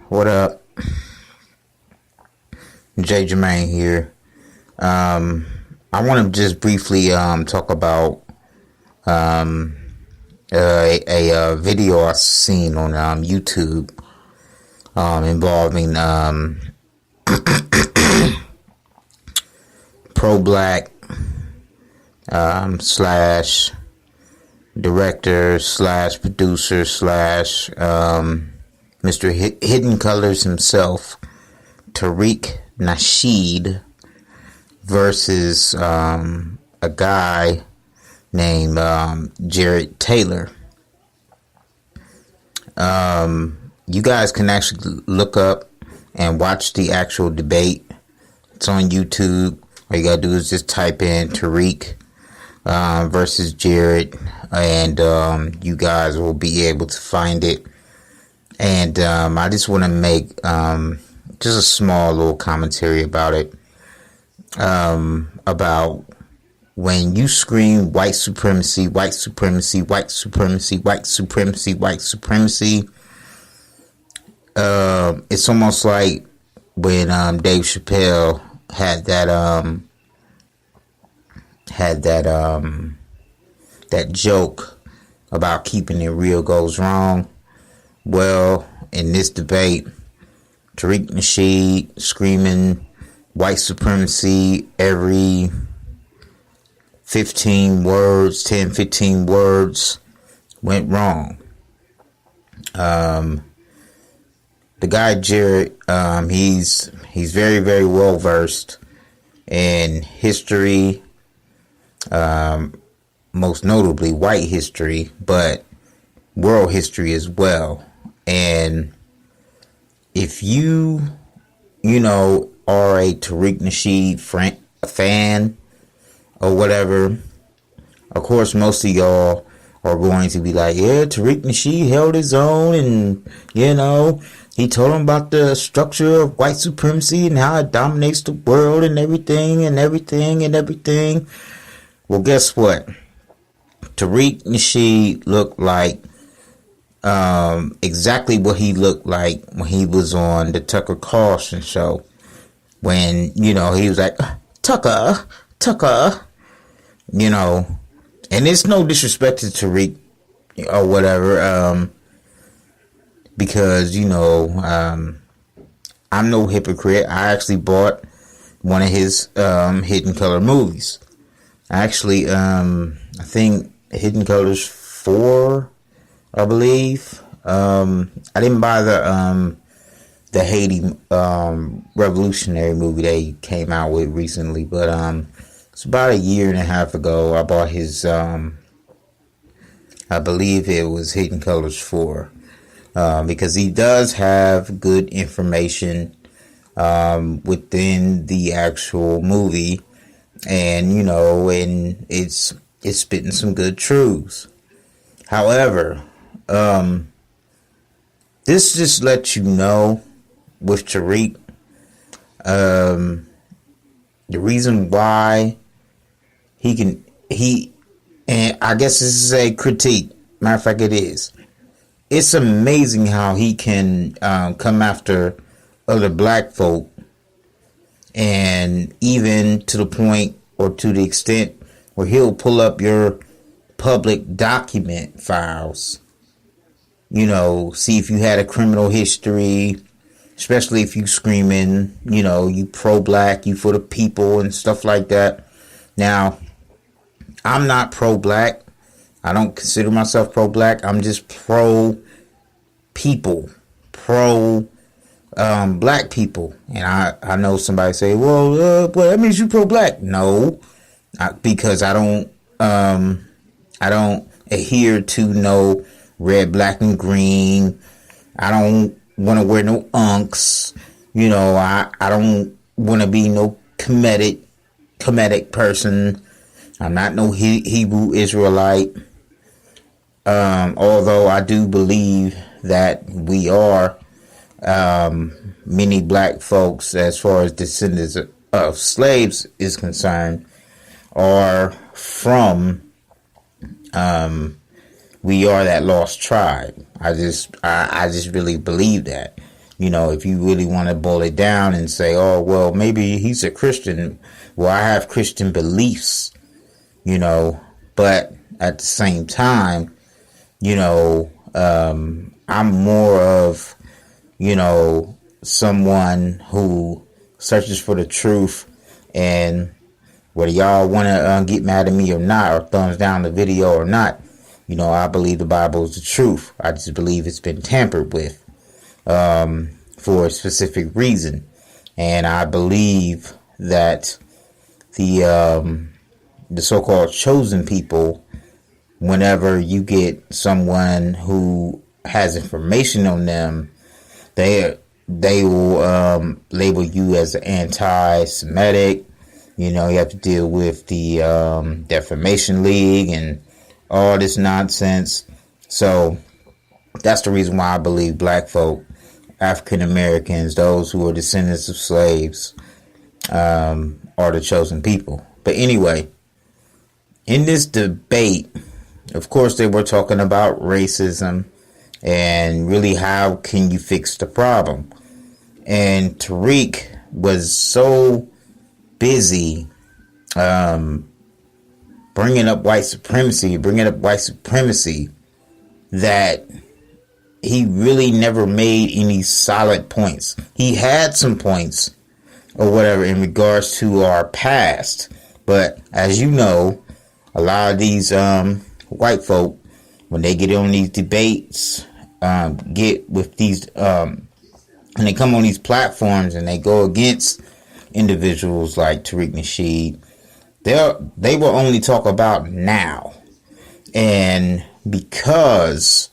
What up? Jay Jermaine here. I want to just briefly talk about a video I seen on YouTube involving pro-black slash director slash producer slash Mr. Hidden Colors himself, Tariq Nasheed, versus a guy named Jared Taylor. You guys can actually look up and watch the actual debate. It's on YouTube. All you gotta do is just type in Tariq versus Jared, and you guys will be able to find it. And I just want to make just a small little commentary about it. About when you scream white supremacy, white supremacy, white supremacy, white supremacy, white supremacy. It's almost like when Dave Chappelle had that joke about keeping it real goes wrong. Well, in this debate, Tariq Nasheed screaming white supremacy every 15 words, 10, 15 words went wrong. The guy Jared, he's very, very well versed in history, most notably white history, but world history as well. And if you are a Tariq Nasheed fan or whatever, of course most of y'all are going to be like, yeah, Tariq Nasheed held his own, and he told him about the structure of white supremacy and how it dominates the world and everything. Well, guess what? Tariq Nasheed looked like exactly what he looked like when he was on the Tucker Carlson show. When, he was like, Tucker, and it's no disrespect to Tariq or whatever, because, I'm no hypocrite. I actually bought one of his Hidden Color movies. Actually, I think Hidden Colors 4, I believe. I didn't buy the Haiti revolutionary movie they came out with recently, but it's about a year and a half ago I bought his I believe it was Hidden Colors 4, because he does have good information within the actual movie, and and it's spitting some good truths. However, this just lets you know with Tariq, the reason why and I guess this is a critique. Matter of fact, it is. It's amazing how he can come after other black folk, and even to the point or to the extent where he'll pull up your public document files, see if you had a criminal history, especially if you screaming, you pro-black, you for the people and stuff like that. Now, I'm not pro-black. I don't consider myself pro-black. I'm just pro-people, black people. And I know somebody say, well, that means you pro-black. No, because I don't adhere to no red, black, and green. I don't want to wear no unks. I don't want to be no comedic person. I'm not no Hebrew Israelite. Although I do believe that we are many black folks, as far as descendants of slaves is concerned, are from we are that lost tribe. I just really believe that. If you really want to boil it down and say, oh, well, maybe he's a Christian. Well, I have Christian beliefs, but at the same time, I'm more of, someone who searches for the truth. And whether y'all want to get mad at me or not, or thumbs down the video or not, I believe the Bible is the truth. I just believe it's been tampered with for a specific reason. And I believe that the so-called chosen people, whenever you get someone who has information on them, they will label you as anti-Semitic. You have to deal with the Defamation League and all this nonsense. So that's the reason why I believe black folk, African Americans, those who are descendants of slaves, are the chosen people. But anyway, in this debate, of course, they were talking about racism and really how can you fix the problem. And Tariq was so busy bringing up white supremacy, that he really never made any solid points. He had some points or whatever in regards to our past. But as you know, a lot of these white folk, when they get on these debates, get with these, and they come on these platforms and they go against individuals like Tariq Nasheed, they will only talk about now. And because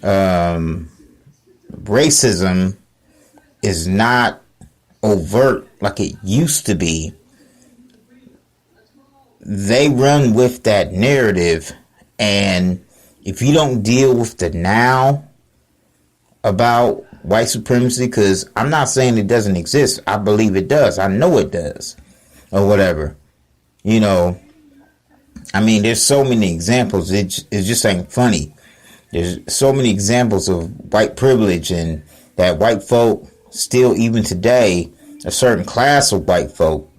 racism is not overt like it used to be, they run with that narrative. And if you don't deal with the now about white supremacy, because I'm not saying it doesn't exist, I believe it does, I know it does, or whatever, there's so many examples, it just ain't funny. There's so many examples of white privilege, and that white folk still, even today, a certain class of white folk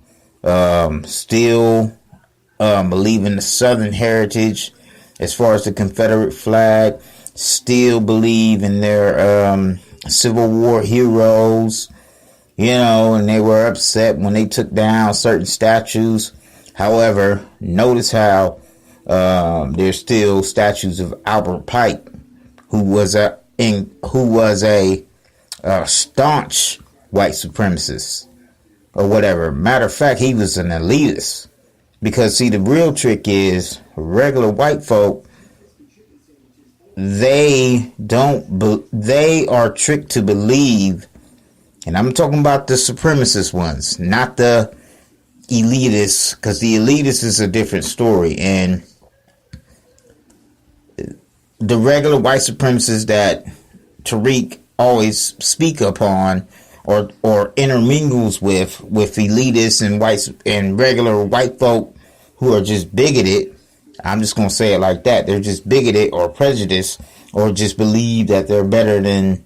still believe in the Southern heritage as far as the Confederate flag, still believe in their Civil War heroes, and they were upset when they took down certain statues. However, notice how there's still statues of Albert Pike, who was a staunch white supremacist or whatever. Matter of fact, he was an elitist. Because see, the real trick is regular white folk, they are tricked to believe, and I'm talking about the supremacist ones, not the elitists, because the elitists is a different story. And the regular white supremacists that Tariq always speak upon or intermingles with elitists and regular white folk who are just bigoted. I'm just going to say it like that. They're just bigoted or prejudiced, or just believe that they're better than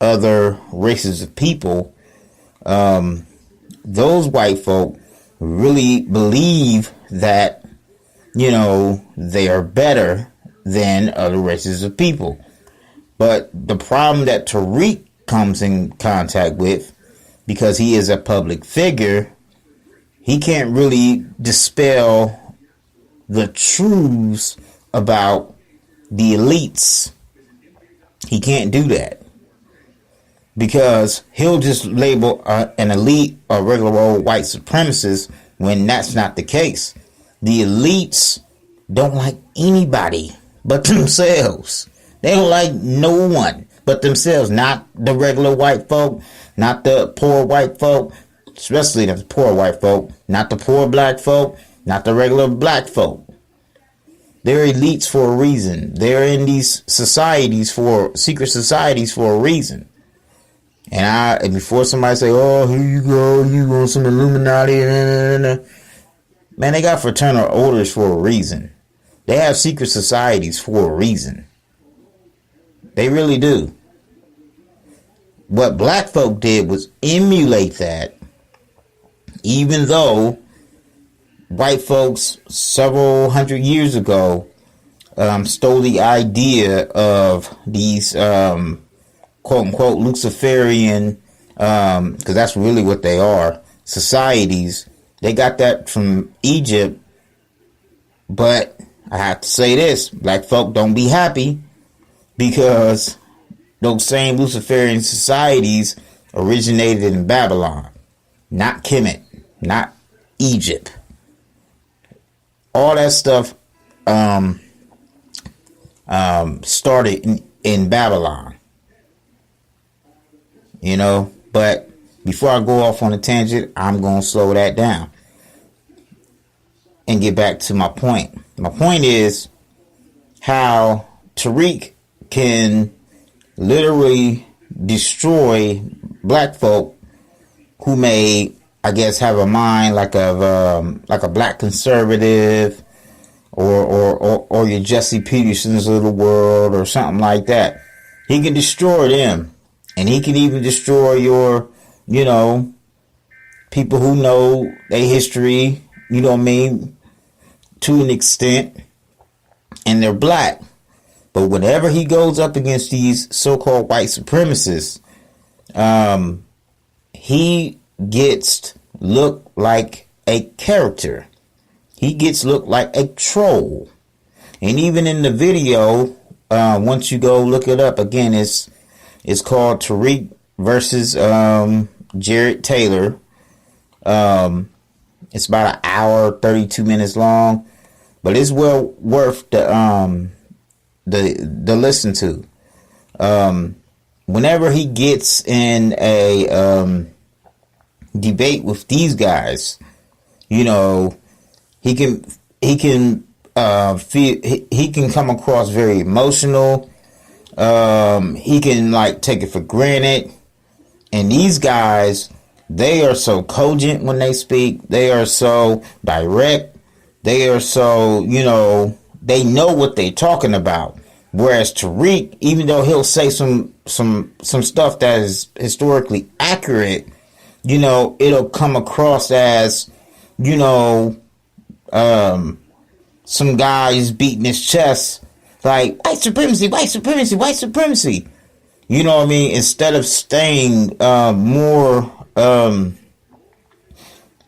other races of people. Those white folk really believe that, they are better than other races of people. But the problem that Tariq comes in contact with, because he is a public figure, he can't really dispel the truths about the elites. He can't do that, because he'll just label an elite a regular old white supremacist when that's not the case. The elites don't like anybody but themselves. They don't like no one but themselves, not the regular white folk, not the poor white folk, especially the poor white folk, not the poor black folk, not the regular black folk. They're elites for a reason. They're in these societies, secret societies, for a reason. And before somebody say, oh, here you go, you want some Illuminati, man, they got fraternal orders for a reason. They have secret societies for a reason. They really do. what black folk did was emulate that, even though white folks several hundred years ago stole the idea of these quote unquote Luciferian, because that's really what they are, societies. They got that from Egypt. But I have to say this, black folk don't be happy, because those same Luciferian societies originated in Babylon, not Kemet, not Egypt. All that stuff started in Babylon. You know, but before I go off on a tangent, I'm going to slow that down and get back to my point. My point is how Tariq can literally destroy black folk who may, I guess, have a mind like a black conservative or your Jesse Petersons of the world or something like that. He can destroy them. And he can even destroy your, people who know their history, you know what I mean, to an extent, and they're black. But whenever he goes up against these so-called white supremacists, he gets look like a character. He gets look like a troll. And even in the video, once you go look it up, again, it's called Tariq versus Jared Taylor. It's about an hour, 32 minutes long, but it's well worth the listen to. Whenever he gets in a debate with these guys, he can come across very emotional. He can take it for granted. And these guys, they are so cogent when they speak. They are so direct. They are so, they know what they're talking about. Whereas Tariq, even though he'll say some stuff that is historically accurate, it'll come across as, some guys beating his chest like white supremacy, white supremacy, white supremacy. You know what I mean? Instead of staying more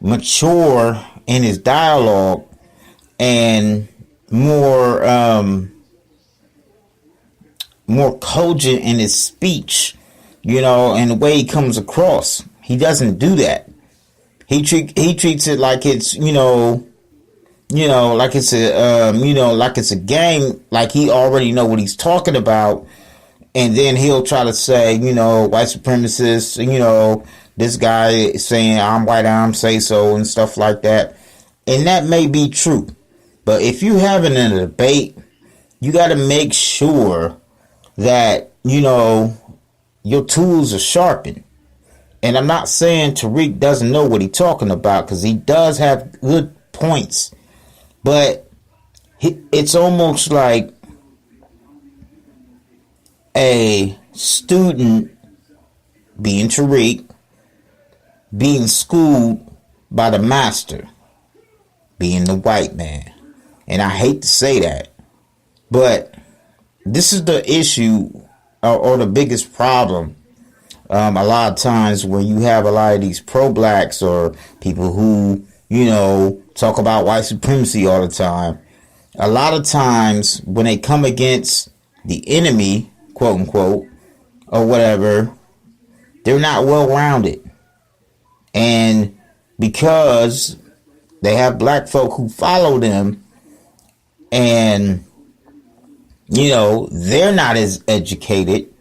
mature in his dialogue and more cogent in his speech, and the way he comes across. He doesn't do that. He treats it like it's like it's a game, like he already know what he's talking about. And then he'll try to say, white supremacists, this guy is saying I'm white, I'm say so and stuff like that. And that may be true. But if you're having a debate, you got to make sure that, your tools are sharpened. And I'm not saying Tariq doesn't know what he's talking about, because he does have good points. But it's almost like a student being Tariq, being schooled by the master, being the white man. And I hate to say that, but this is the issue or the biggest problem. A lot of times when you have a lot of these pro-blacks or people who, talk about white supremacy all the time, a lot of times when they come against the enemy, quote unquote, or whatever, they're not well rounded. And because they have black folk who follow them, and they're not as educated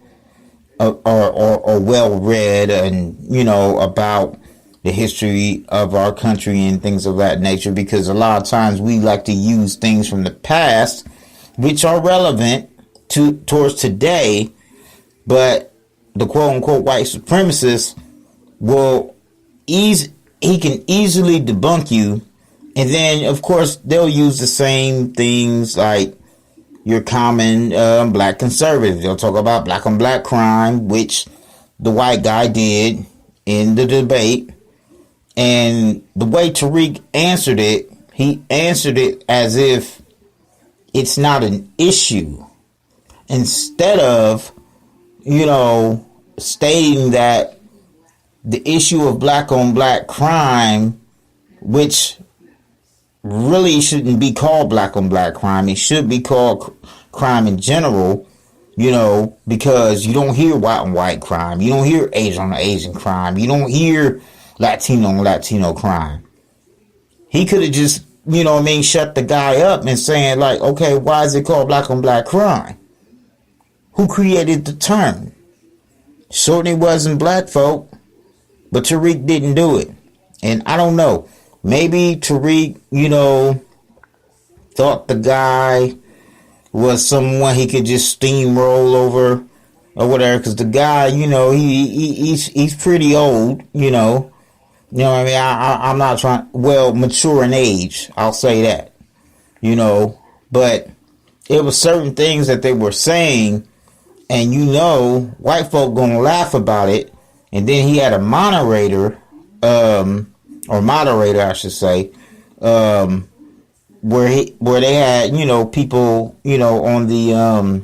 or well read and about the history of our country and things of that nature, because a lot of times we like to use things from the past which are relevant towards today, but the quote unquote white supremacist he can easily debunk you. And then of course they'll use the same things like your common black conservatives. They'll talk about black on black crime, which the white guy did in the debate. And the way Tariq answered it, he answered it as if it's not an issue. Instead of, stating that the issue of black on black crime, which really shouldn't be called black on black crime, it should be called crime in general, because you don't hear white on white crime, you don't hear Asian on Asian crime, you don't hear Latino on Latino crime. He could have just, shut the guy up and saying like, okay, why is it called black on black crime? Who created the term? Certainly wasn't black folk, but Tariq didn't do it. And I don't know. Maybe Tariq, thought the guy was someone he could just steamroll over or whatever. Because the guy, he's pretty old, what I mean? I'm not trying, mature in age. I'll say that, but it was certain things that they were saying, and white folk gonna laugh about it. And then he had a moderator, I should say, where they had, people, on the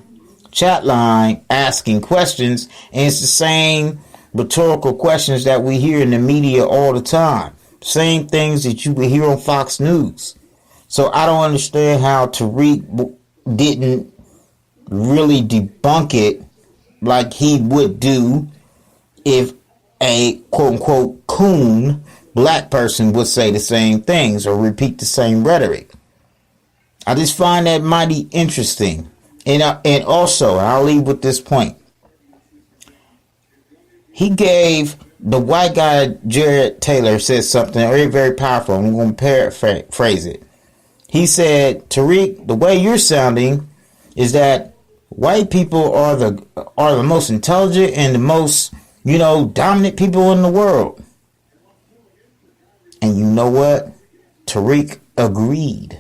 chat line asking questions, and it's the same rhetorical questions that we hear in the media all the time. Same things that you would hear on Fox News. So I don't understand how Tariq didn't really debunk it like he would do if a quote-unquote coon black person would say the same things or repeat the same rhetoric. I just find that mighty interesting. And also, I'll leave with this point. He gave the white guy, Jared Taylor, said something very, very powerful. I'm going to paraphrase it. He said, Tariq, the way you're sounding is that white people are the most intelligent and the most, dominant people in the world. And you know what? Tariq agreed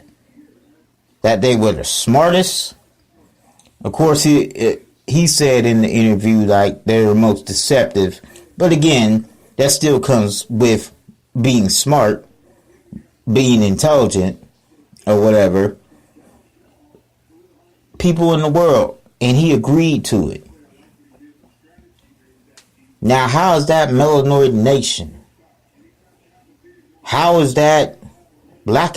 that they were the smartest. Of course, he said in the interview like they're the most deceptive. But again, that still comes with being smart, being intelligent, or whatever. People in the world. And he agreed to it. Now, how is that melanoid nation? How is that black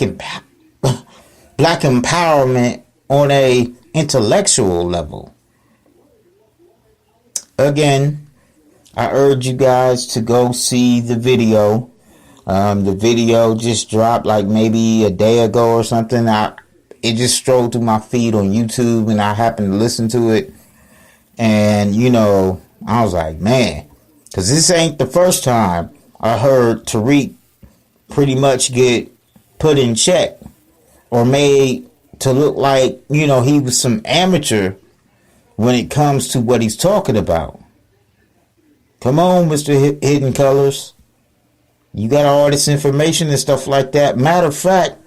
empowerment on a intellectual level? Again, I urge you guys to go see the video. The video just dropped like maybe a day ago or something. It just strolled through my feed on YouTube and I happened to listen to it. And, I was like, man, because this ain't the first time I heard Tariq pretty much get put in check or made to look like, he was some amateur when it comes to what he's talking about. Come on, Mr. Hidden Colors. You got all this information and stuff like that. Matter of fact,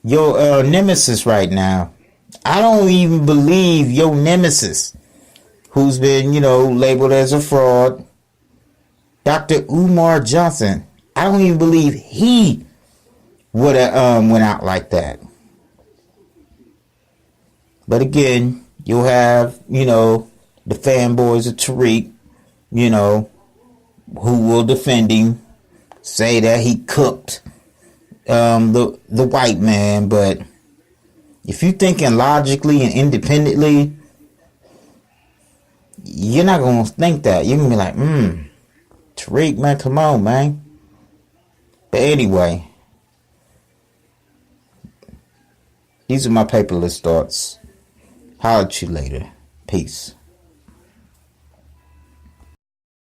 your nemesis right now, I don't even believe your nemesis, who's been, labeled as a fraud, Dr. Umar Johnson, I don't even believe he would have went out like that. But again, you'll have, the fanboys of Tariq, who will defend him, say that he cooked the white man. But if you're thinking logically and independently, you're not going to think that. You're going to be like, Tariq, man, come on, man. But anyway, these are my paperless thoughts. Holler at you later. Peace.